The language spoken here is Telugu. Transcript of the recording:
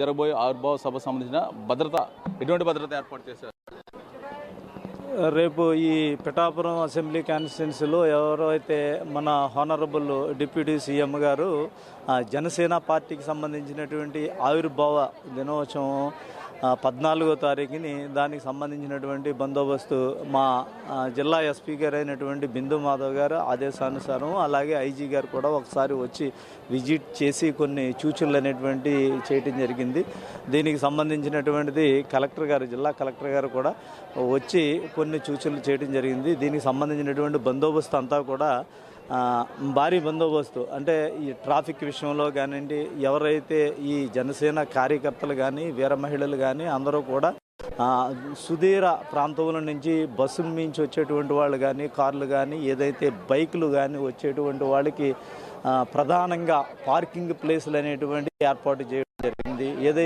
జరగబోయే ఆవిర్భావ సభ సంబంధించిన భద్రత ఎటువంటి భద్రత ఏర్పాటు చేశారు? రేపు ఈ పిఠాపురం అసెంబ్లీ కాన్స్టిట్యున్సీలో ఎవరైతే మన హానరబుల్ డిప్యూటీ సీఎం గారు జనసేన పార్టీకి సంబంధించినటువంటి ఆవిర్భావ దినోత్సవం 14వ తారీఖుని దానికి సంబంధించినటువంటి బందోబస్తు మా జిల్లా ఎస్పీ గారు అయినటువంటి బిందు మాధవ్ గారు ఆదేశానుసారం, అలాగే ఐజీ గారు కూడా ఒకసారి వచ్చి విజిట్ చేసి కొన్ని సూచనలు అనేటువంటి చేయటం జరిగింది. దీనికి సంబంధించినటువంటిది కలెక్టర్ గారు, జిల్లా కలెక్టర్ గారు కూడా వచ్చి కొన్ని సూచనలు చేయడం జరిగింది. దీనికి సంబంధించినటువంటి బందోబస్తు అంతా కూడా భారీ బందోబస్తు, అంటే ఈ ట్రాఫిక్ విషయంలో కానివ్వండి, ఎవరైతే ఈ జనసేన కార్యకర్తలు కానీ వీర మహిళలు కానీ అందరూ కూడా సుదీర ప్రాంతముల నుంచి బస్సుల నుంచి వచ్చేటువంటి వాళ్ళు కానీ, కార్లు కానీ, ఏదైతే బైకులు కానీ వచ్చేటువంటి వాళ్ళకి ప్రధానంగా పార్కింగ్ ప్లేసులు అనేటువంటి ఏర్పాటు చేయడం జరిగింది. ఏదైతే